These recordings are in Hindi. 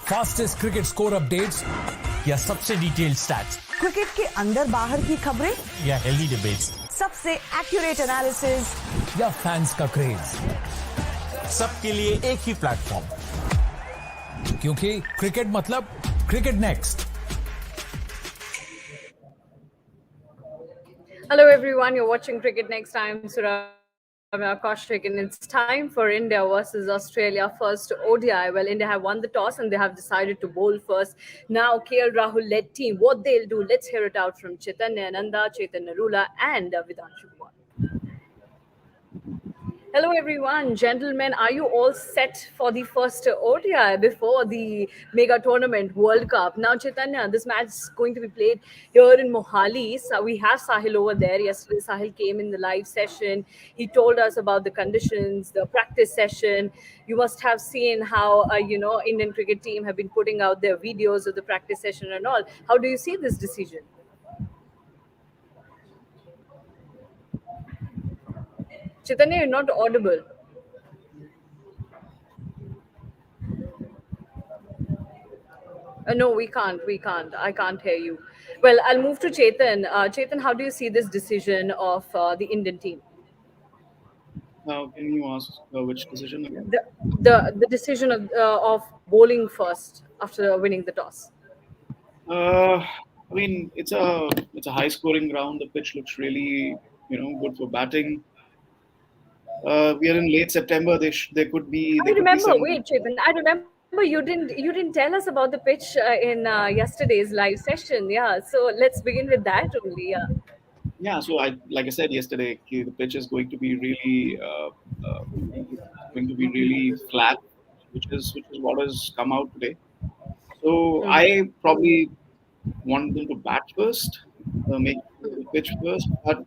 फास्टेस्ट क्रिकेट स्कोर अपडेट्स या सबसे डिटेल्ड स्टैट्स, क्रिकेट के अंदर बाहर की खबरें या हेल्दी डिबेट्स, सबसे एक्यूरेट एनालिसिस या फैंस का क्रेज, सबके लिए एक ही प्लेटफॉर्म, क्योंकि क्रिकेट मतलब cricket next. Hello everyone, you're watching Cricket Next. I'm Surabhi Kaushik and it's time for India versus Australia first ODI. Well, India have won the toss and they have decided to bowl first. Now KL Rahul led team, what they'll do, let's hear it out from Chaitanya Nanda, Chaitanya Narula and Vidanshu Kumar. Hello everyone, gentlemen. Are you all set for the first ODI before the mega tournament World Cup? Now, Chaitanya, this match is going to be played here in Mohali. So we have Sahil over there. Yesterday, Sahil came in the live session. He told us about the conditions, the practice session. You must have seen how Indian cricket team have been putting out their videos of the practice session and all. How do you see this decision? Chaitanya, you're not audible. No, we can't. We can't. I can't hear you. Well, I'll move to Chetan. Chetan, how do you see this decision of the Indian team? Can you ask which decision again? The decision of bowling first after winning the toss. I mean, it's a high scoring ground. The pitch looks really good for batting. We are in late September. There could be. I remember. Wait, Chetan. I remember you didn't tell us about the pitch in yesterday's live session. Yeah. So let's begin with that only. Yeah. Yeah. So like I said yesterday, the pitch is going to be really flat, which is what has come out today. So I probably want them to bat first, make the pitch first, but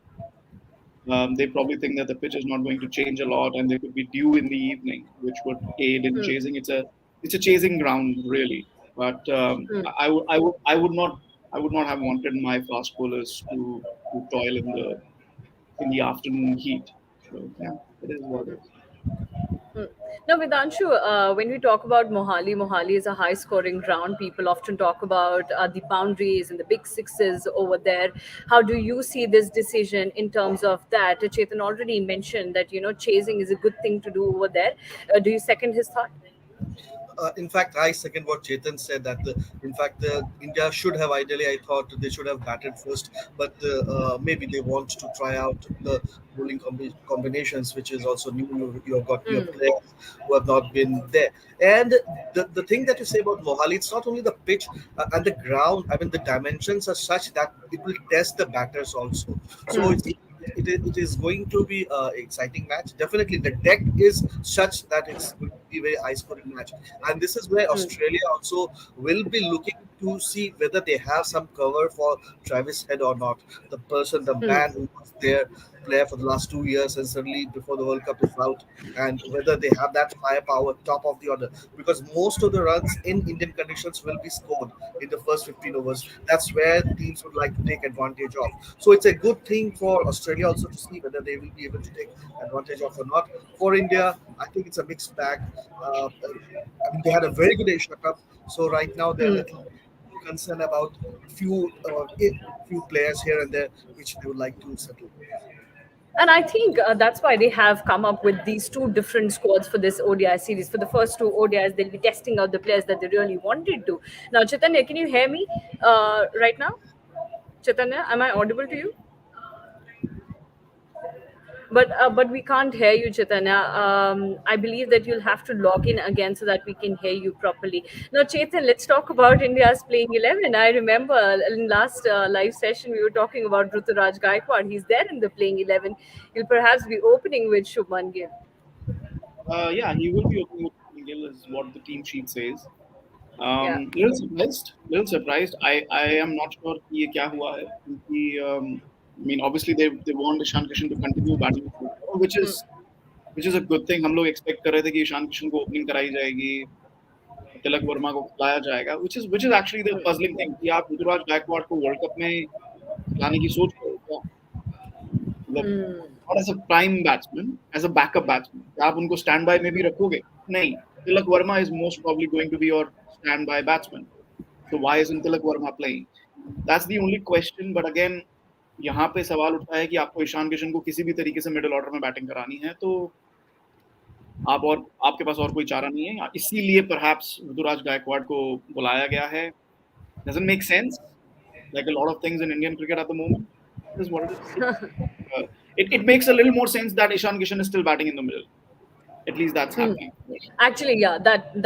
they probably think that the pitch is not going to change a lot, and there could be dew in the evening, which would aid in chasing. It's a chasing ground, really. But I would not have wanted my fast bowlers to toil in the afternoon heat. So yeah, it is what it is. Now, Vidanshu, when we talk about Mohali is a high-scoring ground. People often talk about the boundaries and the big sixes over there. How do you see this decision in terms of that? Chetan already mentioned that chasing is a good thing to do over there. Do you second his thought? In fact, I second what Chetan said that India should have ideally. I thought they should have batted first, but maybe they want to try out the bowling combinations, which is also new. You have got new players who have not been there. And the thing that you say about Mohali, it's not only the pitch and the ground. I mean, the dimensions are such that it will test the batters also. So it is going to be an exciting match. Definitely, the deck is such that it's going to be a very high-scoring match, and this is where Australia also will be looking to see whether they have some cover for Travis Head or not. The man who was their player for the last 2 years and suddenly before the World Cup is out, and whether they have that firepower top of the order, because most of the runs in Indian conditions will be scored in the first 15 overs. That's where teams would like to take advantage of. So it's a good thing for Australia also to see whether they will be able to take advantage of or not. For India, I think it's a mixed bag. I mean, they had a very good Asia Cup, so right now they're a little concerned about few players here and there which they would like to settle. And I think that's why they have come up with these two different squads for this ODI series. For the first two ODIs, they'll be testing out the players that they really wanted to. Now, Chaitanya, can you hear me right now? Chaitanya, am I audible to you? But we can't hear you, Chaitanya. I believe that you'll have to log in again so that we can hear you properly. Now, Chetan, let's talk about India's playing 11. I remember in last live session we were talking about Ruturaj Gaikwad. He's there in the playing 11. He'll perhaps be opening with Shubman Gill. Yeah, he will be opening with Gill, is what the team sheet says. Yeah. Little surprised. I am not sure कि ये क्या हुआ है क्योंकि I mean, obviously they want Ishan Kishan to continue batting, which is a good thing. हम लोग expect कर रहे थे कि ईशान किशन को opening कराई जाएगी, तिलक वर्मा को खिलाया जाएगा, which is actually the puzzling thing कि आप ऋतुराज गायकवाड़ को World Cup में खिलाने की सोच रहे हो क्या? Not as a prime batsman, as a backup batsman. क्या आप उनको stand by में भी रखोगे? नहीं. Tilak Verma is most probably going to be your standby batsman. So why isn't Tilak Verma playing? That's the only question. But again, यहाँ पे सवाल उठता है कि आपको ईशान किशन को किसी भी तरीके से मिडिल ऑर्डर में बैटिंग करानी है तो आपके पास और कोई चारा नहीं है, इसीलिए परहैप्स ऋतुराज गायकवाड़ को बुलाया गया है. Doesn't make sense, like a lot of things in Indian cricket at the moment. This is what it is. It makes a little more sense that Ishan Kishan is still batting in the middle. At least that's happening. Actually, yeah,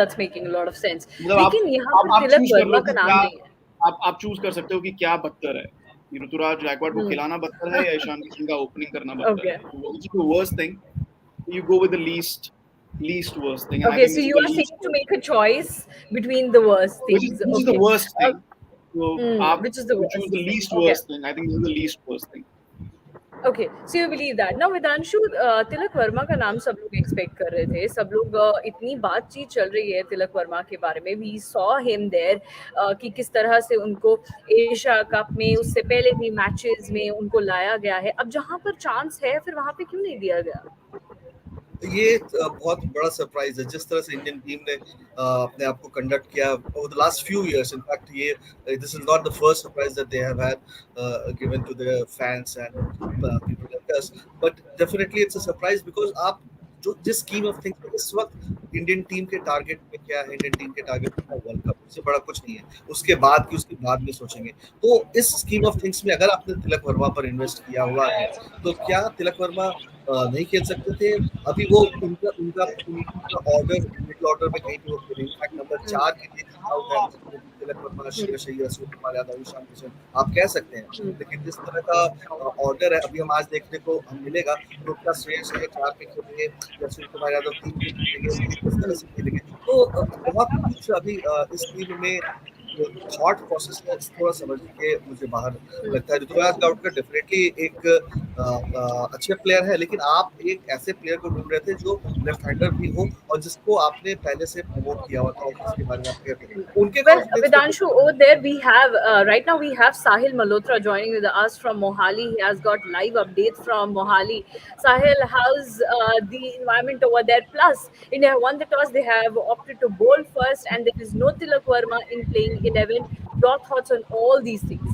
that's making a lot of sense. मतलब लेकिन यहाँ पर तिलक choose कर लो वर्मा कि का नाम क्या नहीं है. आप चूज कर सकते हो कि क्या बदतर है, ऋतुराज गायकवाड़ को खिलाना बदतर है या ईशान किशन का ओपनिंग करना बदतर है. Which is the worst thing? You go with the least worst thing. And I Okay, think so this is you the are least saying to make a choice between the worst which things. is the Okay. worst thing. So Which is the you choose worst? the least Okay. worst thing. I think this is the least worst thing. Okay, so you believe that. Now, Vedanshu, Tilak Varma का नाम सब लोग एक्सपेक्ट कर रहे थे. सब लोग इतनी बातचीत चल रही है तिलक वर्मा के बारे में. We saw him there कि किस तरह से उनको एशिया कप में उससे पहले भी मैचेस में उनको लाया गया है. अब जहां पर चांस है फिर वहां पे क्यों नहीं दिया गया? ये बहुत बड़ा सरप्राइज है जिस तरह से इंडियन टीम ने अपने आप को कंडक्ट किया over the last few years. In fact ये this is not the first surprise that they have had given to their fans and people like us, but definitely it's a surprise because आप जो जिस स्कीम ऑफ थिंग्स इस वक्त इंडियन टीम के टारगेट में क्या है, इंडियन टीम के टारगेट में वर्ल्ड कप, उससे बड़ा कुछ नहीं है. उसके बाद में सोचेंगे. तो इस स्कीम ऑफ थिंग्स में अगर आपने तिलक वर्मा पर इन्वेस्ट किया हुआ है तो क्या तिलक वर्मा नहीं खेल सकते थे? अभी वो उनका उनका उनका ऑर्डर मिडिल ऑर्डर में कहीं भी वो खेले. इनफैक्ट नंबर 4 के लिए आउट है तिलक वर्मा, श्रेयस अय्यर, सूर्य कुमार यादव, ईशान किशन, आप कह सकते हैं. लेकिन जिस तरह का ऑर्डर है अभी हम आज देखने को हम मिलेगा तो क्या श्रेयस अय्यर 4 पे खेलेंगे या सूर्य कुमार यादव 3 पे खेलेंगे, इस तरह से खेलेंगे. तो बहुत कुछ अभी इस टीम में थॉट प्रोसेस है थोड़ा समझने के मुझे बाहर लगता है. ऋतुराज गायकवाड़ डेफिनेटली एक अच्छे प्लेयर है, लेकिन आप एक ऐसे प्लेयर को ढूंढ रहे थे जो लेफ्ट हैंडर भी हो और जिसको आपने पहले से प्रमोट किया हुआ था और जिसके बारे में आप कह रहे थे. उनके Well, confidence Vedanshu, over there we have right now we have Sahil Malhotra joining with us from Mohali. He has got live updates from Mohali. Sahil, how's the environment over there? Plus, India won the toss. They have opted to bowl first, and there is no Tilak Verma in playing 11. Your thoughts on all these things?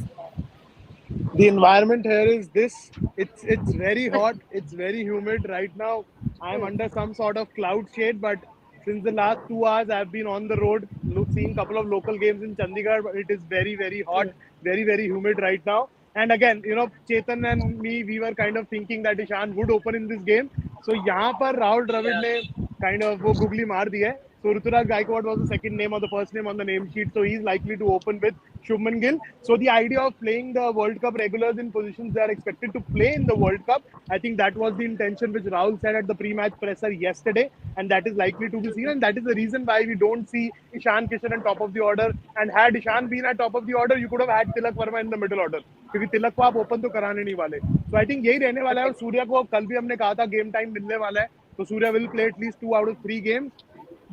The environment here is this. It's very hot. It's very humid right now. I'm under some sort of cloud shade, but since the last 2 hours I've been on the road seeing a couple of local games in Chandigarh. But it is very, very hot, very humid right now. And again, Chetan and me, we were kind of thinking that Ishan would open in this game. So यहाँ पर Rahul Dravid ने kind of वो googly मार दिया है. So Ruturaj Gaikwad was the second name or the first name on the name sheet. So he's likely to open with Shubman Gill. So the idea of playing the World Cup regulars in positions they are expected to play in the World Cup, I think that was the intention which Rahul said at the pre-match presser yesterday, and that is likely to be seen. And that is the reason why we don't see Ishan Kishan on top of the order. And had Ishan been at top of the order, you could have had Tilak Verma in the middle order. क्योंकि तिलक को आप ओपन तो कराने नहीं वाले. So I think यही रहने वाला है. और सूर्या को कल भी हमने कहा था गेम टाइम मिलने वाला है, तो Surya will play at least 2 out of 3 games.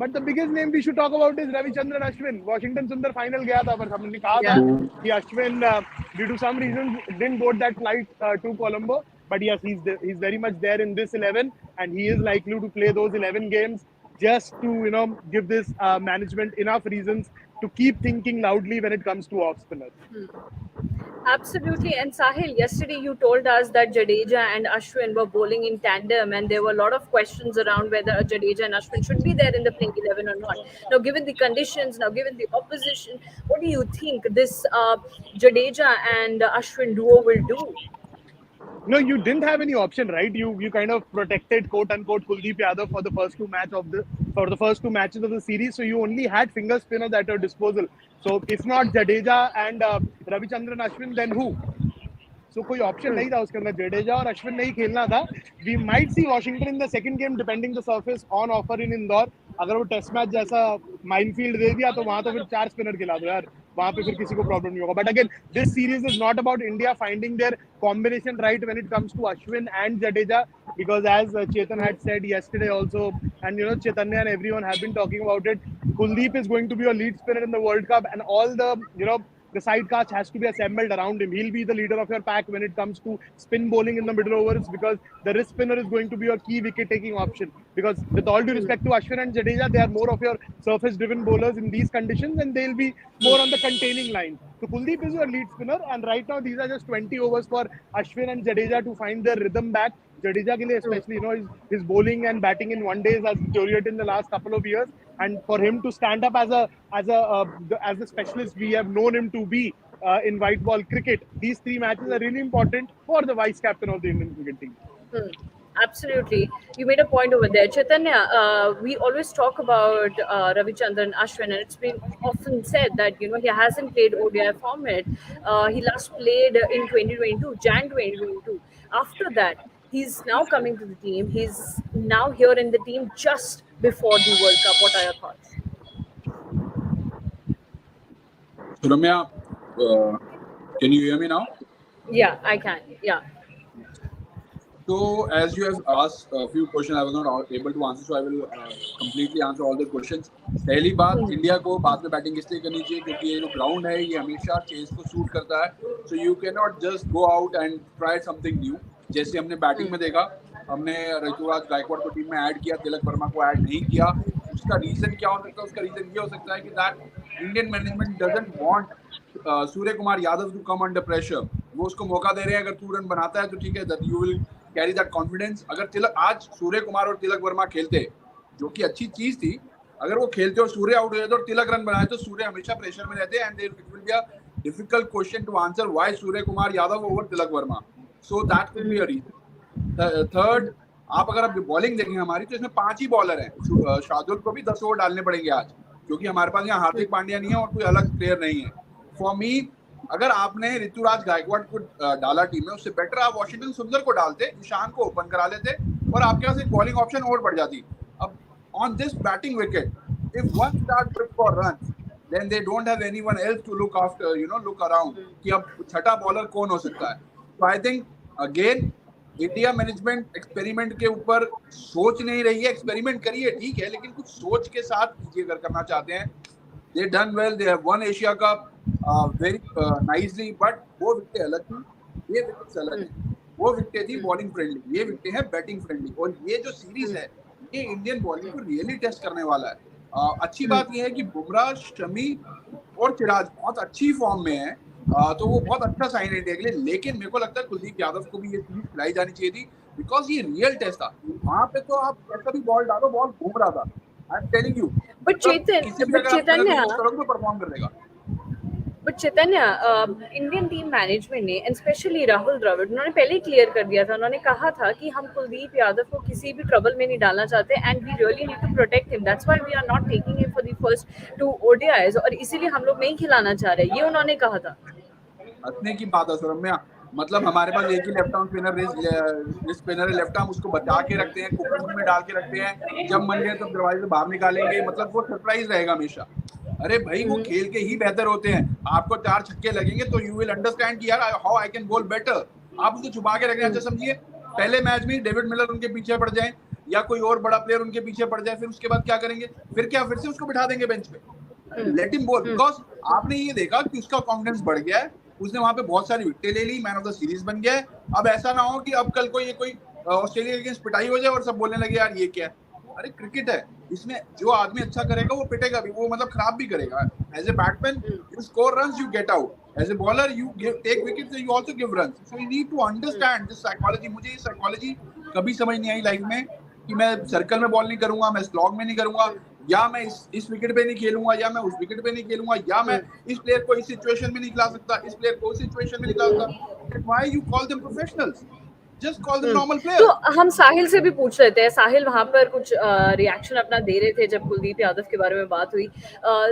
But the biggest name we should talk about is Ravichandran Ashwin. Washington Sundar final गया था, पर हमने कहा था कि Ashwin due to some reasons didn't board that flight to Colombo. But yes, he's very much there in this 11, and he is likely to play those 11 games just to give this management enough reasons to keep thinking loudly when it comes to off spinners. Absolutely. And Sahil, yesterday you told us that Jadeja and Ashwin were bowling in tandem, and there were a lot of questions around whether Jadeja and Ashwin should be there in the playing 11 or not. Now, given the conditions, now given the opposition, what do you think this Jadeja and Ashwin duo will do? No, you didn't have any option, right? You kind of protected quote unquote Kuldeep Yadav for the first two matches of the series. So you only had finger spinners at your disposal. So if not Jadeja and Ravichandran Ashwin, then who? So कोई ऑप्शन नहीं था उसके अंदर. जडेजा और अश्विन नहीं खेलना था. We might see Washington in the second game depending the surface on offer in Indore. अगर वो टेस्ट मैच जैसा माइनफील्ड दे दिया तो वहां तो फिर 4 स्पिनर खिला दो यार. वहां पे फिर किसी को प्रॉब्लम नहीं होगा. But again, this series is not about India finding their combination right when it comes to Ashwin and Jadeja, because as Chetan had said yesterday also, and Chaitanya and everyone have been talking about it, Kuldeep is going to be a lead spinner in the World Cup, and all the the side cast has to be assembled around him. He'll be the leader of your pack when it comes to spin bowling in the middle overs, because the wrist spinner is going to be your key wicket taking option. Because with all due respect to Ashwin and Jadeja, they are more of your surface driven bowlers in these conditions, and they'll be more on the containing line. So Kuldeep is your lead spinner, and right now these are just 20 overs for Ashwin and Jadeja to find their rhythm back. Jadeja ke liye especially, his bowling and batting in one days has deteriorated in the last couple of years, and for him to stand up as a specialist we have known him to be in white ball cricket, these three matches are really important for the vice captain of the Indian cricket team. Absolutely. You made a point over there. Chaitanya, we always talk about Ravichandran Ashwin, and it's been often said that, he hasn't played ODI format. He last played in 2022, Jan 2022. After that, he's now coming to the team. He's now here in the team just before the World Cup. What are your thoughts? So, Ramya, can you hear me now? Yeah, I can. Yeah. So, as you have asked a few questions, I was not able to answer, so I will completely answer all the questions. पहली बात, इंडिया को बाद में बैटिंग इसलिए करनी चाहिए क्योंकि ये जो ग्राउंड है ये हमेशा चेस को सूट करता है. So you can not just go out and try something new. जैसे हमने बैटिंग में देखा, हमने ऋतुराज गायकवाड़ को टीम में ऐड किया, तिलक वर्मा को ऐड नहीं किया. उसका रीजन क्या हो सकता है? उसका रीजन ये हो सकता है कि that Indian management doesn't want Surya Kumar Yadav to come under pressure. वो उसको मौका दे रहे हैं, अगर 2 रन बनाता है तो ठीक है, that you will carry that confidence. अगर आज सूर्य कुमार और तिलक वर्मा खेलते, जो कि अच्छी चीज थी, अगर वो खेलते और सूर्य आउट हो जाते और तिलक रन बनाए तो सूर्य हमेशा प्रेशर में रहते and it will be a difficult question to answer why Surya Kumar Yadav over Tilak Varma. So that could be a reason. Third, आप अगर आप बॉलिंग देखेंगे हमारी, तो इसमें 5 ही बॉलर हैं. शार्दुल को भी 10 ओवर डालने पड़ेंगे आज, क्योंकि हमारे पास यहाँ हार्दिक पांड्या नहीं है और कोई अलग प्लेयर नहीं है. फॉर मी, अगर आपने ऋतुराज गायकवाड़ को डाला टीम में, उससे बेटर आप वॉशिंगटन सुंदर को डालते, ईशान को ओपन करा लेते और आपके पास एक बॉलिंग ऑप्शन और बढ़ जाती. अब on this batting wicket, if one start for run, then they don't have anyone else to look after, look around कि अब छठा बॉलर कौन हो सकता है. तो I think again India management experiment के ऊपर सोच नहीं रही है. एक्सपेरिमेंट करिए, ठीक है, लेकिन कुछ सोच के साथ कीजिए अगर करना चाहते हैं. दे done well, they have one Asia cup very nicely, but वो विकेट अलग थी, ये विकेट अलग है. वो विकेट थी बॉलिंग फ्रेंडली, ये विकेट है बैटिंग फ्रेंडली. और ये जो सीरीज है, ये इंडियन बॉलिंग को रियली टेस्ट करने वाला है. अच्छी बात ये है कि बुमराह, शमी और सिराज बहुत अच्छी फॉर्म में है, तो वो बहुत अच्छा साइन है इंडिया के लिए. लेकिन मेरे को लगता है कुलदीप यादव को भी ये सीरीज खिलाई जानी चाहिए थी, बिकॉज ये रियल टेस्ट था. वहां पे तो आप कैसा भी बॉल डालो, बॉल घूम रहा था. I am telling you. But Chetan perform कर देगा. But Chaitanya, Indian team management ने, एंड स्पेशली राहुल द्रविड़, उन्होंने पहले ही क्लियर कर दिया था. उन्होंने कहा था कि हम कुलदीप यादव को किसी भी ट्रबल में नहीं डालना चाहते and we really need to protect him. That's why we are not taking him for the first 2 ODIs, और इसीलिए हम लोग नहीं खिलाना चाह रहे. ये उन्होंने कहा था. हंसने की बात है रम्या. मतलब हमारे पास एक ही लेफ्ट आर्म स्पिनर है, लेफ्ट आर्म, उसको बचा के रखते हैं, कुकर में डाल के रखते हैं, जब मन गए तब दरवाजे से बाहर निकालेंगे. मतलब वो सरप्राइज रहेगा हमेशा. अरे भाई, वो खेल के ही बेहतर होते हैं. आपको 4 छक्के लगेंगे तो यू विल अंडरस्टैंड कि यार हाउ आई कैन बोल बेटर. आप उसको छुपा के रखना. अच्छा समझिए, पहले मैच में डेविड मिलर उनके पीछे पड़ जाए या कोई और बड़ा प्लेयर उनके पीछे पड़ जाए, फिर उसके बाद क्या करेंगे? फिर से उसको बिठा देंगे बेंच पे, लेट हिम बोल. बिकॉज आपने ये देखा कि उसका कॉन्फिडेंस बढ़ गया है, उसने वहां पे बहुत सारी विकेटें ले ली, मैन ऑफ द सीरीज बन गया है. अब ऐसा ना हो कि अब कल को ये कोई ऑस्ट्रेलिया के अगेंस्ट पिटाई हो जाए और सब बोलने लगे यार ये क्या है. अरे क्रिकेट है, इसमें जो आदमी अच्छा करेगा वो पिटेगा भी, वो मतलब खराब भी करेगा. As a batsman you score runs, you get out. As a bowler you take wickets, you also give runs. So you need to understand this psychology. मुझे ये साइकोलॉजी कभी समझ नहीं आई लाइफ में कि मैं सर्कल में बॉल नहीं करूंगा, मैं स्लॉग में नहीं करूंगा, या मैं इस विकेट पे नहीं खेलूंगा, या मैं उस विकेट पे नहीं खेलूंगा, या मैं इस प्लेयर को इस सिचुएशन में नहीं खिला सकता, इस प्लेयर को उस सिचुएशन में नहीं खिला सकता. Why you call them professionals? Just call them normal players. तो हम साहिल से भी पूछ रहे थे. साहिल वहां पर कुछ रिएक्शन अपना दे रहे थे जब कुलदीप यादव के बारे में बात हुई.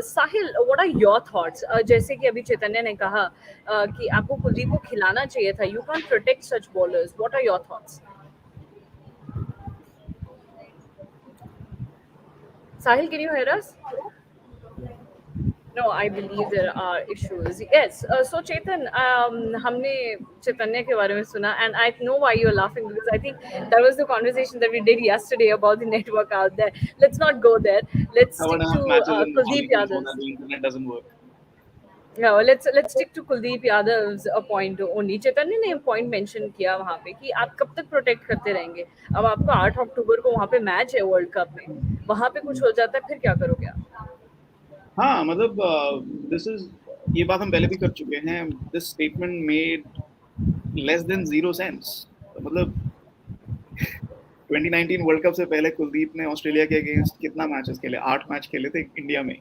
साहिल, व्हाट आर योर थॉट्स? जैसे कि अभी चैतन्य ने कहा कि आपको कुलदीप को खिलाना चाहिए था. You can protect such bowlers. What are your thoughts? Sahil, can you hear us? No, I believe there are issues. Yes. So Chetan, हमने चैतन्य के बारे में सुना, and I know why you're laughing, because I think that was the conversation that we did yesterday about the network out there. Let's not go there. Let's stick to Kuldeep Yadav. The internet doesn't work. No, let's stick to Kuldeep Yadav's point only. चैतन्य ने पॉइंट मेंशन किया वहाँ पे कि आप कब तक प्रोटेक्ट करते रहेंगे। अब आपका 8 अक्टूबर को वहाँ पे मैच है वर्ल्ड कप में, वहाँ पे कुछ हो जाता है फिर क्या करोगे आप? हाँ मतलब दिस इज, ये बात हम पहले भी कर चुके हैं, this statement made less than zero sense. मतलब 2019 वर्ल्ड कप से पहले कुलदीप ने ऑस्ट्रेलिया के अगेंस्ट कितना मैचेस खेले, 8 मैच खेले थे इंडिया में।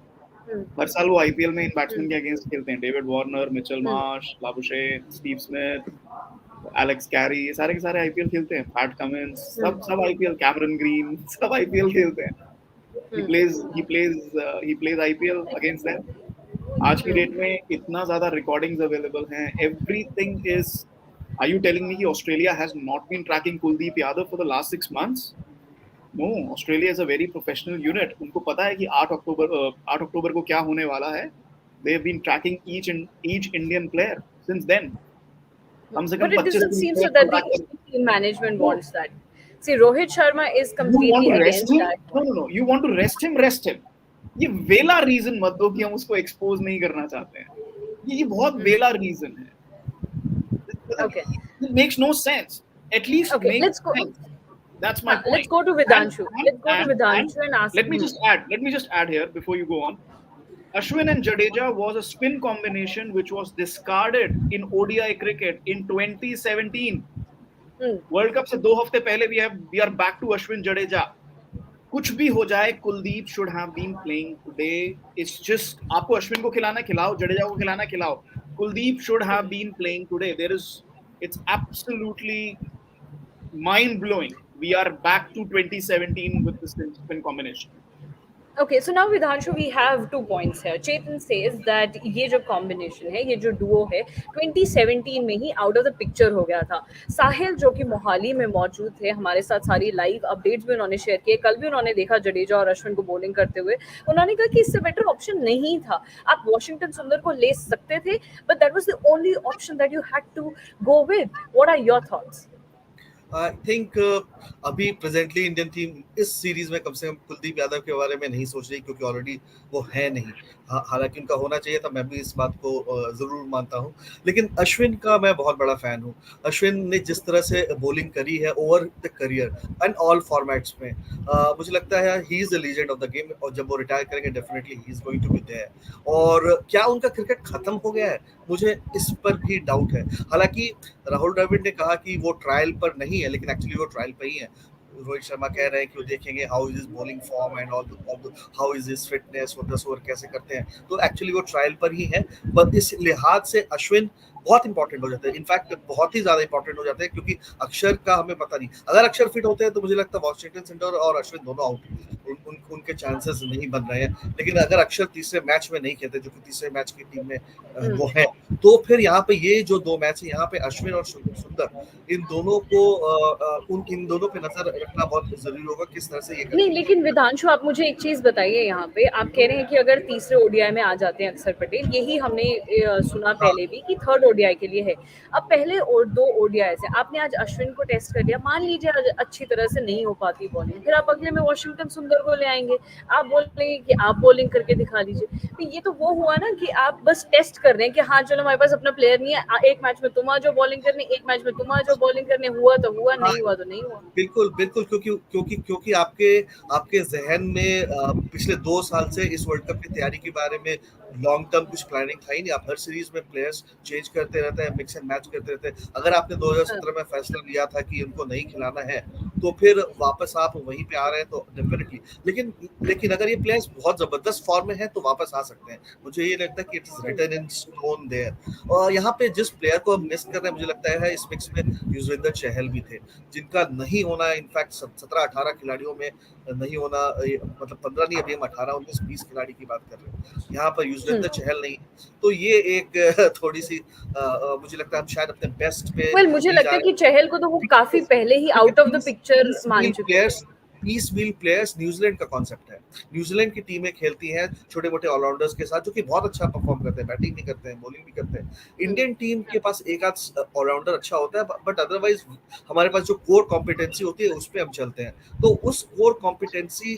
हम्म, हर साल वो आईपीएल में इन बैट्समैन हम्म, के अगेंस्ट खेलते हैं, David Warner, Mitchell hmm, Marsh, Labuschagne, Steve Smith, Alex Carey, ये सारे के सारे आईपीएल खेलते हैं, पैट कमिंस, सब हम्म, सब आईपीएल, कैमरन ग्रीन, सब आईपीएल खेलते हैं। he hmm, plays he plays he plays IPL against them। आज की डेट में इतना ज्यादा रिकॉर्डिंग्स अवेलेबल हैं, everything is. Are you telling me कि Australia has not been tracking Kuldeep Yadav for the last 6 months? No, Australia is a very professional unit. उनको पता है कि 8 अक्टूबर को क्या होने वाला है। They have been tracking each Indian player since then. कम से कम But it 25 doesn't seem so player को that the ट्रैक कर। Indian team management No, wants that. See, Rohit Sharma is you want completely to rest against him? that. No, you want to rest him। ये वेला रीजन मत दो कि हम उसको एक्सपोज नहीं करना चाहते हैं। ये बहुत वेला रीजन है। Okay, It makes no sense। At least okay, make let's go. sense। That's my Let's point। go to And Vidanshu. Let's go to Vidanshu and ask. let me just add here before you go on। Ashwin and Jadeja was a spin combination which was discarded in ODI cricket in 2017। Hmm. World cup से 2 हफ्ते पहले we are back to Ashwin Jadeja। कुछ भी हो जाए, Kuldeep should have been playing today. It's just, आपको अश्विन को खिलाना खिलाओ, जडेजा को खिलाना खिलाओ, Kuldeep should have been playing today. There is, it's absolutely mind blowing. We are back to 2017 with this spin combination. Okay, so now Vidhanshu, we have 2 points here. Chetan says that ये जो combination है, ये जो duo है, 2017 में ही out of the picture हो गया था। साहिल जो कि मोहाली में मौजूद थे, हमारे साथ सारी लाइव अपडेट्स भी उन्होंने शेयर किए। कल भी उन्होंने देखा जडेजा और अश्विन को बॉलिंग करते हुए। उन्होंने कहा कि इससे बेटर ऑप्शन नहीं था। आप वॉशिंगटन सुंदर को ले सकते थे, but that was the only option that you had to go with. What are your thoughts? I think अभी प्रेजेंटली इंडियन टीम इस सीरीज में कम से कम कुलदीप यादव के बारे में नहीं सोच रही, क्योंकि ऑलरेडी वो है नहीं। हालांकि उनका होना चाहिए था, मैं भी इस बात को जरूर मानता हूं। लेकिन अश्विन का मैं बहुत बड़ा फैन हूं। अश्विन ने जिस तरह से बॉलिंग करी है over the career and all formats में, मुझे लगता है he is the legend of the game. और जब वो रिटायर करेंगे definitely he is going to be there. और क्या उनका क्रिकेट खत्म हो गया है, मुझे इस पर भी डाउट है। हालांकि राहुल द्रविड़ ने कहा कि वो ट्रायल पर नहीं है, लेकिन एक्चुअली वो ट्रायल पर ही है। रोहित शर्मा कह रहे हैं कि वो देखेंगे how is his bowling form and all how is his fitness, वो 10 ओवर कैसे करते हैं। तो एक्चुअली वो ट्रायल पर ही है। बट इस लिहाज से अश्विन बहुत इंपॉर्टेंट हो जाते हैं, इनफैक्ट बहुत ही ज्यादा इंपॉर्टेंट हो जाते हैं, क्योंकि अक्षर का हमें पता नहीं। अगर अक्षर फिट होते हैं तो मुझे लगता है वॉशिंगटन सुंदर और अश्विन दोनों आउट, उनके चांसेस नहीं बन रहे हैं। लेकिन अगर अक्षर तीसरे मैच में नहीं खेलते, जो कि तीसरे मैच की टीम में वो है, तो फिर यहाँ पे ये जो 2 मैच है, यहाँ पे अश्विन और सुंदर, इन दोनों को इन दोनों पे नजर रखना बहुत जरूरी होगा, किस तरह से ये नहीं, करेंगे। लेकिन विधांशु आप मुझे एक चीज बताइए। यहाँ पे आप कह रहे हैं कि अगर तीसरे ओडीआई में आ जाते हैं अक्षर पटेल, यही हमने सुना हाँ, पहले भी कि थर्ड ओडीआई के लिए है। अब पहले और 2 ओडीआई से आपने आज अश्विन को टेस्ट कर लिया, मान लीजिए आज अच्छी तरह से नहीं हो पाती बॉलिंग, फिर आप अगले में वॉशिंगटन सुंदर को ले आएंगे, आप बोलेंगे कि आप बॉलिंग करके दिखा दीजिए। तो ये तो वो हुआ ना कि आप बस टेस्ट कर रहे हैं कि हाँ चलो हमारे पास अपना प्लेयर नहीं है, एक मैच में तुम आ जाओ बॉलिंग करने, एक मैच में तुम आ जाओ बॉलिंग करने, हुआ तो हुआ, हाँ, नहीं हुआ तो नहीं हुआ। बिल्कुल बिल्कुल, क्योंकि आपके आपके जहन में पिछले 2 साल से इस वर्ल्ड कप की तैयारी के बारे में लॉन्ग टर्म कुछ प्लानिंग था ही नहीं। आप हर सीरीज में प्लेयर्स चेंज करते रहते हैं, मिक्स एंड मैच करते रहते हैं। अगर आपने 2017 में फैसला लिया था कि उनको नहीं खिलाना है, तो फिर वापस आप वहीं पे आ रहे हैं, तो डेफिनेटली। लेकिन अगर ये प्लेयर्स बहुत जबरदस्त फॉर्म में हैं तो वापस आ सकते हैं। मुझे ये लगता है कि it is written in stone there. और यहाँ पे जिस प्लेयर को हम मिस कर रहे हैं, मुझे लगता है इस मिक्स में युजवेंद्र चहल भी थे, जिनका नहीं होना है। इनफैक्ट 17-18 खिलाड़ियों में नहीं होना, मतलब 15 नहीं, अभी हम 18-19-20 खिलाड़ी की बात कर रहे हैं, यहाँ पर युजवेंद्र चहल नहीं। तो ये एक थोड़ी सी मुझे लगता है हम शायद अपने बेस्ट पे वेल मुझे लगता है कि चहल को तो वो काफी पहले ही आउट ऑफ द पिक्चर मान चुके हैं। पीस व्हील प्लेयर्स न्यूजीलैंड का कॉन्सेप्ट है। न्यूजीलैंड की टीमें खेलती हैं छोटे मोटे ऑलराउंडर्स के साथ, जो कि बहुत अच्छा परफॉर्म करते हैं, बैटिंग भी करते हैं, बॉलिंग भी करते हैं। इंडियन टीम के पास एक आध ऑलराउंडर अच्छा होता है, बट अदरवाइज हमारे पास जो कोर कॉम्पिटेंसी होती है उस पर हम चलते हैं। तो उस कोर कॉम्पिटेंसी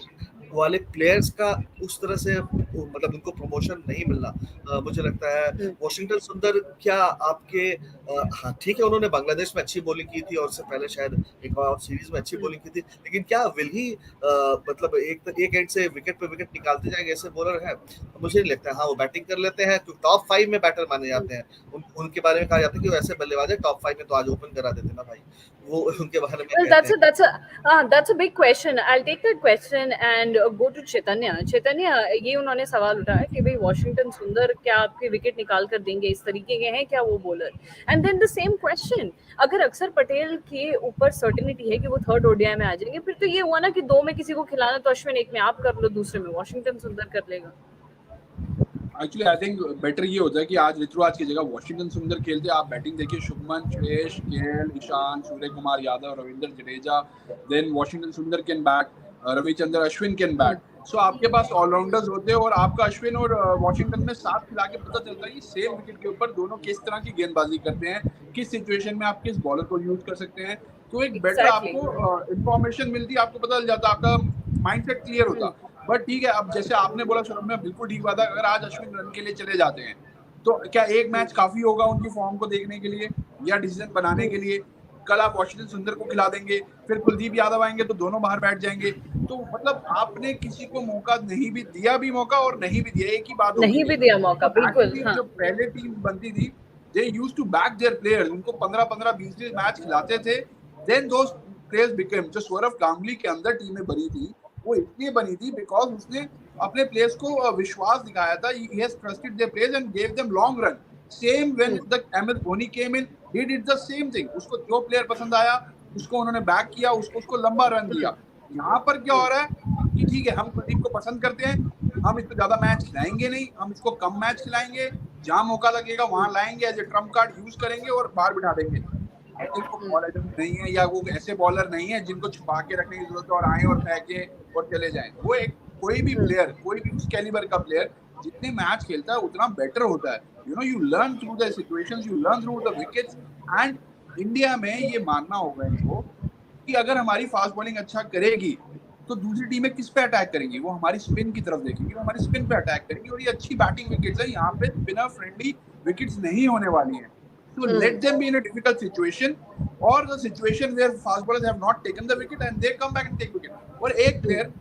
वाले प्लेयर्स का उस तरह से मतलब उनको प्रमोशन नहीं मिलना। मुझे लगता है Hmm. वॉशिंगटन सुंदर क्या आपके हाँ ठीक है, उन्होंने बांग्लादेश में अच्छी बॉलिंग की थी और उससे पहले शायद एक और सीरीज में अच्छी बॉलिंग की थी, लेकिन क्या विल ही मतलब एक एंड से विकेट पे विकेट निकालते जाएंगे ऐसे बॉलर हैं? मुझे नहीं लगता है। हाँ वो बैटिंग कर लेते हैं, तो टॉप 5 में बैटर माने जाते हैं। उनके बारे में कहा जाता है कि वो ऐसे बल्लेबाज है, टॉप 5 में तो आज ओपन करा देते ना भाई, वो उनके बारे में Well, कहते हैं। that's a big question. I'll take that question and go to Chaitanya. Chaitanya, ये उन्होंने सवाल उठाया कि भाई वॉशिंगटन सुंदर क्या आपके विकेट निकाल कर देंगे, इस तरीके के हैं क्या वो bowler? And then the same question, अगर अक्षर पटेल के ऊपर सर्टेनिटी है कि वो थर्ड ओडीआई में आ जाएंगे, फिर तो ये हुआ ना कि दो में किसी को खिलाना तो अश्विन एक में आप कर लो, दूसरे में वॉशिंगटन सुंदर कर लेगा। एक्चुअली आई थिंक बेटर ये होता है कि आज ऋतुराज की जगह वॉशिंगटन सुंदर खेलते। आप बैटिंग देखिए, Shubman, Shreyas, KL, Ishan, Surya Kumar Yadav, Ravindra Jadeja, then Washington Sundar can bat, Ravichandran Ashwin can bat. So आपके पास ऑलराउंडर्स होते हैं और आपका अश्विन और वॉशिंगटन में साथ खिला के पता चलता है कि सेम विकेट के ऊपर दोनों किस तरह की गेंदबाजी करते हैं, किस सिचुएशन में आप किस बॉलर को यूज कर सकते हैं। तो एक बेटर Exactly. आपको इंफॉर्मेशन मिलती है, आपको पता चल जाता है, आपका माइंडसेट क्लियर होता। बट ठीक है, अब जैसे आपने बोला सौरभ में बिल्कुल ठीक बात है, अगर आज अश्विन रन के लिए चले जाते हैं तो क्या एक मैच काफी होगा उनकी फॉर्म को देखने के लिए या डिसीजन बनाने के लिए? कल आप वॉशिंगटन सुंदर को खिला देंगे, फिर कुलदीप यादव आएंगे तो दोनों बाहर बैठ जाएंगे। तो मतलब आपने किसी को मौका नहीं भी दिया, भी मौका और नहीं भी दिया, एक ही बात होगी। नहीं भी दिया मौका, बिल्कुल। एक्चुअली हाँ, जो पहले टीम बनती थी, they used to back their players, उनको 15-15 20 मैच खिलाते थे। देन दोस प्लेयर्स बिकेम, जो सौरव गांगुली के अंदर टीमें बनी थी वो इसलिए बनी थी बिकॉज उसने अपने प्लेयर्स को विश्वास दिखाया था। He has trusted their players and gave them long run. Same when the MS Dhoni came in, he did the same thing. उसको जो प्लेयर पसंद आया उसको उन्होंने बैक किया, उसको लंबा रन दिया। यहाँ पर क्या हो रहा है कि ठीक है, हम कुलदीप को पसंद करते हैं, हम इसको ज्यादा मैच खिलाएंगे नहीं, हम इसको कम मैच खिलाएंगे, जहां मौका लगेगा वहां लाएंगे, as a trump card use करेंगे और बाहर बिठा देंगे। आई थिंक वो बॉलर नहीं है, या वो ऐसे बॉलर नहीं है जिनको छुपा के रखने की जरूरत है और आए और फेंके और चले जाएं। वो एक कोई भी प्लेयर, कोई भी उस कैलिबर का प्लेयर जितने मैच खेलता है उतना बेटर होता है। You know, you learn through the situations, you learn through the wickets. And India में ये मानना होगा इनको कि अगर हमारी फास्ट बॉलिंग अच्छा करेगी तो दूसरी टीमें किस पे अटैक करेंगी? वो हमारी स्पिन की तरफ देखेंगी, वो हमारी स्पिन पे अटैक करेंगी। और ये अच्छी बैटिंग विकेट्स है, यहाँ पे स्पिनर फ्रेंडली विकेट्स नहीं होने वाली हैं। So let them be in a difficult situation or the situation where fast bowlers have not taken the wicket and they come back and take wicket. और एक प्लेयर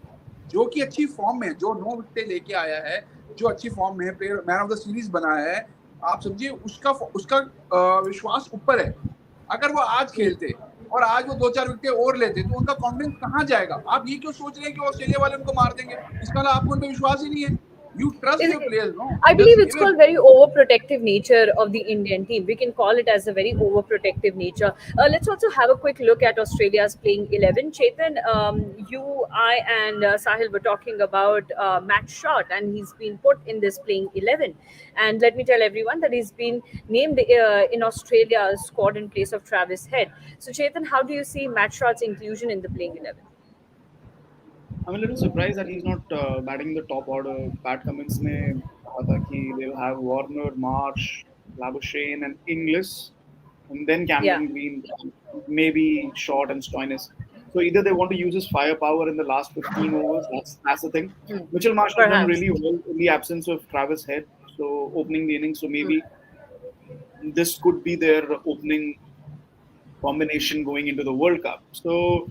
जो कि अच्छी फॉर्म में, जो 9 विकेट लेके आया है, जो अच्छी फॉर्म में player man of the series बना है, आप समझिए उसका विश्वास ऊपर है। अगर वो आज खेलते और आज वो 2-4 विकेट और लेते तो उनका कॉन्फिडेंस कहाँ जाएगा? आप ये क्यों सोच रहे हैं कि ऑस्ट्रेलिया वाले उनको मार देंगे? इसका मतलब आपको उन पर विश्वास ही नहीं है। You trust your players, no? I believe it's Just called very overprotective nature of the Indian team. We can call it as a very overprotective nature. Let's also have a quick look at Australia's playing 11. Chetan, you, I, and Sahil were talking about Matt Short, and he's been put in this playing 11. And let me tell everyone that he's been named in Australia's squad in place of Travis Head. So, Chetan, how do you see Matt Short's inclusion in the playing 11? I'm a little surprised that he's not batting the top order. Pat Cummins ने कहा था कि they'll have Warner, Marsh, Labuschagne, and Inglis, and then Cameron Green, maybe Short and Stoinis. So either they want to use his firepower in the last 15 overs. That's the thing. Mitchell Marsh has done really well in the absence of Travis Head. So opening the innings, so maybe this could be their opening combination going into the World Cup. So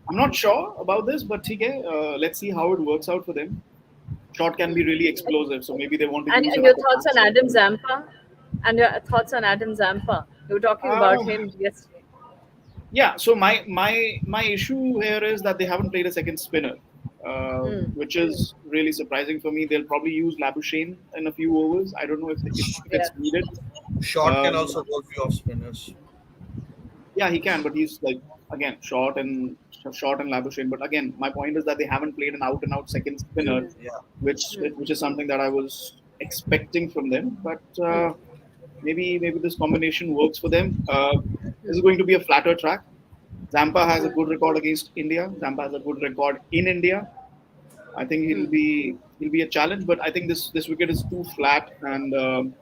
I'm not sure about this, but okay, let's see how it works out for them. Short can be really explosive, so maybe they want to use it. And your thoughts on Adam Zampa? And your thoughts on Adam Zampa? You were talking about him yesterday. Yeah, so my issue here is that they haven't played a second spinner, which is really surprising for me. They'll probably use Labuschagne in a few overs. I don't know if it's needed. Short can also bowl few off spinners. Yeah, he can, but he's like again Short and Labuschagne. But again, my point is that they haven't played an out-and-out second spinner, which is something that I was expecting from them. But maybe this combination works for them. This is going to be a flatter track. Zampa has a good record against India. Zampa has a good record in India. I think he'll be a challenge, but I think this wicket is too flat, and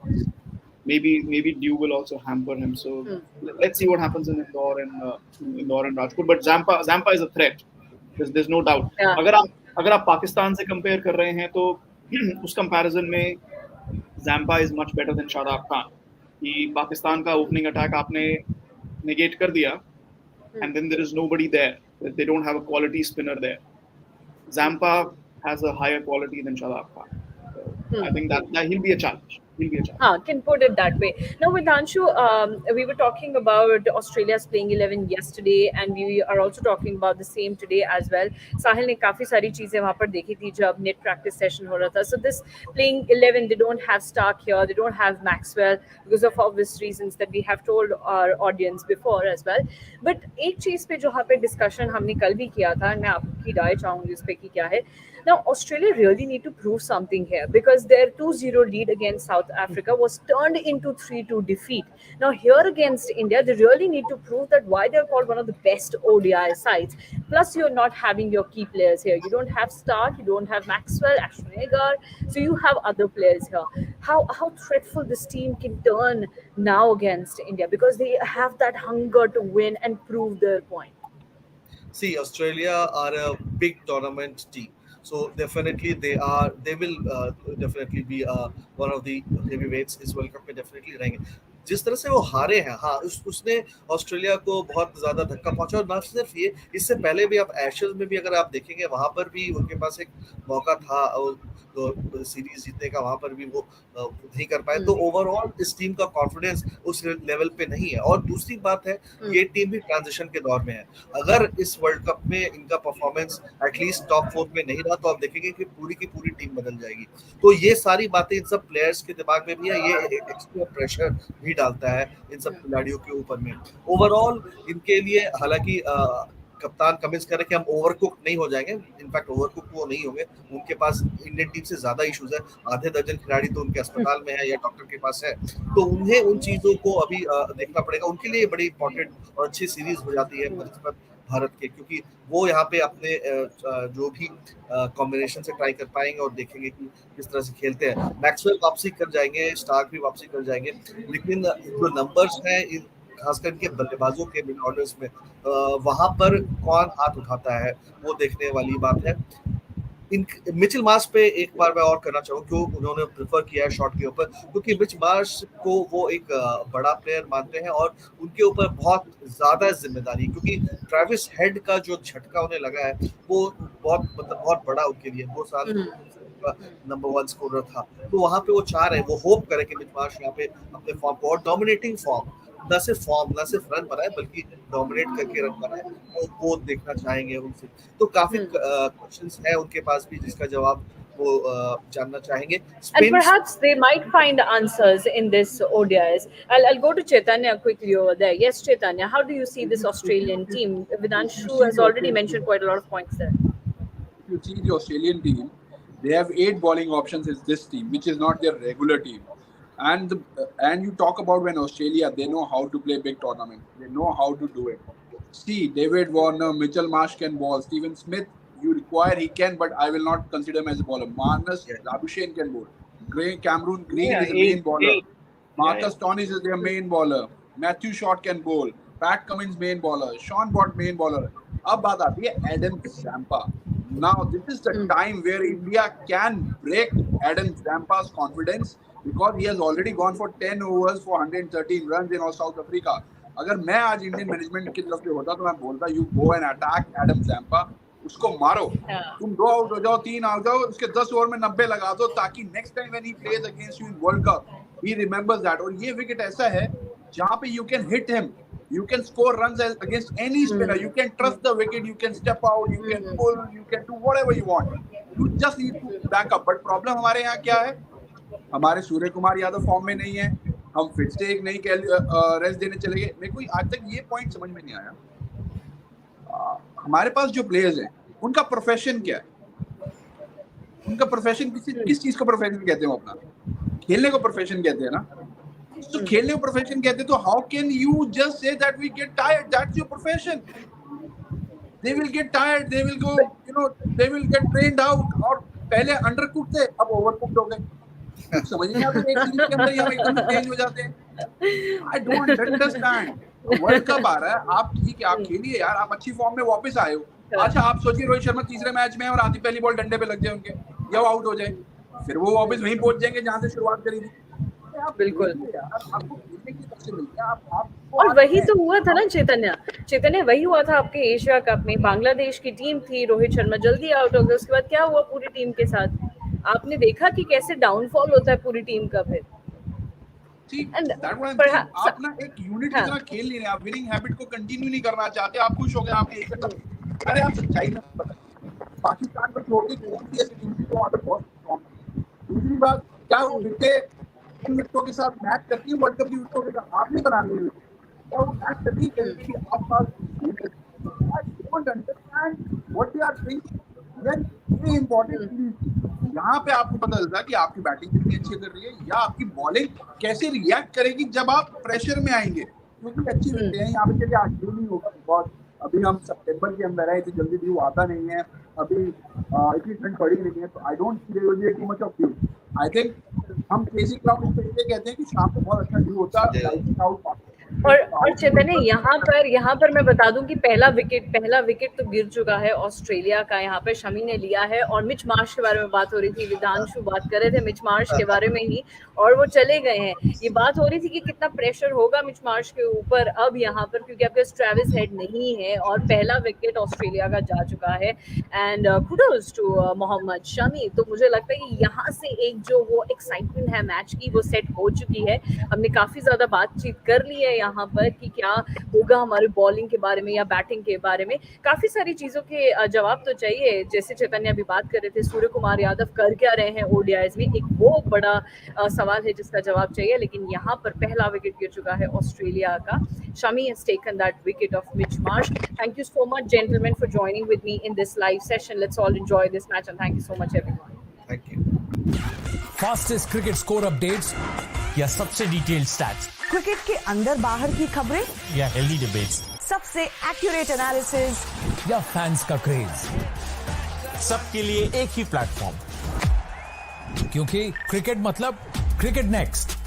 maybe dew will also hamper him. So let's see what happens in Indore and Rajkot. But Zampa is a threat. There's no doubt. Yeah. अगर आप पाकिस्तान से कंपेयर कर रहे हैं तो उस कंपैरिजन में Zampa is much better than Shadab Khan. कि पाकिस्तान का ओपनिंग अटैक आपने नेगेट कर दिया, and then there is nobody there. They don't have a quality spinner there. Zampa has a higher quality than Shadab Khan. So I think that he'll be a challenge. He'll be a challenge. Can put it that way. Now, with Anshu, we were talking about Australia's playing 11 yesterday, and we are also talking about the same today as well. Sahil ने काफी सारी चीजें वहाँ पर देखी थी जब net practice session हो रहा था. So this playing 11, they don't have Stark here, they don't have Maxwell because of obvious reasons that we have told our audience before as well. But एक चीज पे जो यहाँ पे discussion हमने कल भी किया था, मैं आपकी राय चाहूंगी उस पे कि क्या है. Now, Australia really need to prove something here because their 2-0 lead against South Africa was turned into 3-2 defeat. Now, here against India, they really need to prove that why they're called one of the best ODI sides. Plus, you're not having your key players here. You don't have Stark, you don't have Maxwell, Ashwin Agar, so you have other players here. How threatful this team can turn now against India because they have that hunger to win and prove their point. See, Australia are a big tournament team, so definitely they will definitely be one of the heavyweights इस वर्ल्ड कप में definitely रहेंगे. जिस तरह से वो हारे हैं, हाँ, उसने ऑस्ट्रेलिया को बहुत ज्यादा धक्का पहुंचा. और ना सिर्फ ये, इससे पहले भी आप एशेज में भी अगर आप देखेंगे, वहां पर भी उनके पास एक मौका था तो सीरीज जीतने का, वहां पर भी वो नहीं कर पाए. तो ओवरऑल इस टीम का कॉन्फिडेंस उस लेवल पे नहीं है. और दूसरी बात है, ये टीम भी ट्रांजिशन के दौर में है. अगर इस वर्ल्ड कप में इनका परफॉर्मेंस एटलीस्ट टॉप 4 में नहीं रहा, तो आप देखेंगे कि पूरी की पूरी टीम बदल जाएगी. तो ये सारी बातें इन सब प्लेयर्स के दिमाग में भी है. ये एक्स्ट्रा प्रेशर भी डालता है इन सब खिलाड़ियों के ऊपर में. ओवरऑल इनके लिए, हालांकि कप्तान कमिंस करे कि हम ओवरकुक नहीं हो जाएंगे, इनफैक्ट ओवरकुक वो नहीं होंगे. उनके पास इंडियन टीम से ज्यादा इश्यूज है. आधे दर्जन खिलाड़ी तो उनके अस्पताल में है या डॉक्टर के पास है, तो उन्हें उन चीजों को अभी देखना पड़ेगा. उनके लिए बड़ी इंपॉर्टेंट और अच्छी सीरीज हो जाती है भारत के, क्योंकि वो यहाँ पे अपने जो भी कॉम्बिनेशन से ट्राई कर पाएंगे और देखेंगे कि किस तरह से खेलते हैं. मैक्सवेल वापसी कर जाएंगे, स्टार्क भी वापसी कर जाएंगे, लेकिन जो नंबर्स हैं खासकर इनके बल्लेबाजों के मिड ऑर्डर्स में, वहां पर कौन हाथ उठाता है वो देखने वाली बात है. मिचेल मार्श पे एक बार मैं और करना चाहूँ, क्यों उन्होंने प्रेफर किया है शॉट के ऊपर, क्योंकि मिचेल मार्श को वो एक बड़ा प्लेयर मानते हैं और उनके ऊपर बहुत ज्यादा जिम्मेदारी, क्योंकि ट्रेविस हेड का जो झटका उन्हें लगा है वो बहुत बड़ा उनके लिए. 2 साल नंबर 1 स्कोरर था, तो वहां पे वो चाह रहे हैं, वो होप करे कि मिचेल मार्श यहाँ पे अपने फॉर्म को, और डोमिनेटिंग फॉर्म, न सिर्फ रन बनाए बल्कि डोमिनेट करके रन बनाए, वो देखना चाहेंगे उनसे. तो काफी क्वेश्चंस है उनके पास भी जिसका जवाब वो जानना चाहेंगे. And perhaps they might find answers in this ODIs. I'll go to Chaitanya quickly over there. Yes, Chaitanya, how do you see this Australian team? Vidanshu has already mentioned quite a lot of points there. If you see the Australian team, they have 8 bowling options in this team, which is not their regular team. And you talk about when Australia, they know how to play big tournament. They know how to do it. See, David Warner, Mitchell Marsh can bowl. Stephen Smith, you require, he can, but I will not consider him as a bowler. Marnus Labuschagne can bowl. Cameron Green is the main bowler. Marcus Stoinis is their main bowler. Matthew Short can bowl. Pat Cummins main bowler. Sean Bott main bowler. Ab baat aati hai Adam Zampa. Now, this is the time where India can break Adam Zampa's confidence, because he has already gone for 10 overs for 113 runs in South Africa. अगर मैं आज इंडियन मैनेजमेंट की तरफ से होता तो मैं बोलता, you go and attack Adam Zampa, उसको मारो. तुम 2 आउट हो जाओ, 3 आउट हो जाओ, उसके 10 ओवर में 90 लगा दो, ताकि next time when he plays against you in world cup he remembers that. और ये विकेट ऐसा है जहां पे you can hit him, you can score runs against any spinner. You can trust the wicket, you can step out, you can pull, you can do whatever you want. You just need to back up. But problem हमारे यहाँ क्या है, हमारे सूर्य कुमार यादव फॉर्म में नहीं है, हम फिर से एक नई रेस्ट देने चले गए. मेरे को आज तक ये पॉइंट समझ में नहीं आया, हमारे पास जो प्लेयर्स हैं उनका प्रोफेशन क्या है. उनका प्रोफेशन किस चीज को प्रोफेशन कहते हैं, वो अपना खेलने को प्रोफेशन कहते हैं ना. तो खेलने को प्रोफेशन कहते हैं, तो how can you just say that we get tired, that's your profession. They will get tired, they will go, they will get trained out. और पहले अंडर कुक थे, अब ओवर कुक्ड हो गए. समझ नहीं आता, एक सीरीज के अंदर ही हम एकदम चेंज हो जाते हैं. I don't understand. World cup आ रहा है, आप ठीक है, आप खेलिए यार, आप अच्छी फॉर्म में वापस आए हो. अच्छा, आप सोचिए रोहित शर्मा तीसरे मैच में और आधी पहली बॉल डंडे पे लग जाए उनके, या आउट हो जाए, फिर वो वापस वहीं पहुंच जाएंगे जहां से शुरुआत करी थी। आप बिल्कुल। देखिए यार, आपको खेलने की सबसे मिलती है, आपको और वही आते तो हैं। हुआ था ना चैतन्य वही हुआ था आपके एशिया कप में। बांग्लादेश की टीम थी, रोहित शर्मा जल्दी आउट हो गए, उसके बाद क्या हुआ पूरी टीम के साथ? आपने देखा कि कैसे डाउनफॉल होता है पूरी टीम का फिर। See, and that what I'm saying, perhaps आप ना एक यूनिट की हाँ तरह खेल नहीं रहे, आप विनिंग हैबिट को कंटिन्यू नहीं करना चाहते, आप खुश हो गए आपके एक कदम। अरे आप सच्चाई में बताइए, पाकिस्तान को छोड़ के कौन सी ऐसी टीम थी जो वहाँ पे बहुत स्ट्रॉन्ग थी? दूसरी बात, क्या वो विकेट इन विकेटों के साथ मैच करती है वर्ल्ड कप की विकेटों के साथ? आपने बना ली विकेट, क्या वो मैच करती है कि आप पास? I don't understand what they are thinking. When ये इम्पोर्टेंट चीज यहाँ पे आपको पता चलता है कि आपकी बैटिंग कितनी अच्छी कर रही है या आपकी बॉलिंग कैसे रिएक्ट करेगी जब आप प्रेशर में आएंगे, क्योंकि अच्छी विकेट है यहाँ पे। चलिए आज ड्यू नहीं होगा बिकॉज अभी हम सितंबर के अंदर है, तो जल्दी ड्यू आता नहीं है, अभी इतनी ठंड पड़ी नहीं है, तो I don't see there will be too much of dew. I think हम क्रेजी क्राउड इसलिए कहते हैं कि शाम को बहुत अच्छा ड्यू होता है, लाइटिंग आउट। और चैतन्य यहाँ पर मैं बता दूं कि पहला विकेट तो गिर चुका है ऑस्ट्रेलिया का, यहाँ पे शमी ने लिया है। और मिच मार्श के बारे में बात हो रही थी, विधांशु बात कर रहे थे मिच मार्श के बारे में ही, और वो चले गए हैं। ये बात हो रही थी कि कितना प्रेशर होगा मिच मार्श के ऊपर अब यहाँ पर, क्योंकि आपके ट्रेविस हेड नहीं है और पहला विकेट ऑस्ट्रेलिया का जा चुका है। And kudos to Mohammed Shami. तो मुझे लगता है कि यहाँ से एक जो वो एक्साइटमेंट है मैच की वो सेट हो चुकी है। हमने काफी ज्यादा बातचीत कर ली है यहाँ पर कि क्या होगा हमारे बॉलिंग के बारे में या बैटिंग के बारे में। काफी सारी चीजों के जवाब तो चाहिए, जैसे चैतन्य अभी बात कर रहे थे सूर्य कुमार यादव कर क्या रहे हैं ओडीआईज में, एक वो बड़ा सवाल है जिसका जवाब चाहिए। लेकिन यहाँ पर पहला विकेट गिर चुका है ऑस्ट्रेलिया का। Shami has taken that wicket of Mitch Marsh. Thank you so much, gentlemen, for joining with me in this live session. Let's all enjoy this match, and thank you so much, everyone. Thank you. Fastest cricket score updates या सबसे डिटेल्ड स्टैट्स क्रिकेट के अंदर बाहर की खबरें या हेल्दी डिबेट्स सबसे एक्यूरेट एनालिसिस या फैंस का क्रेज, सबके लिए एक ही प्लेटफॉर्म, क्योंकि क्रिकेट मतलब क्रिकेट नेक्स्ट।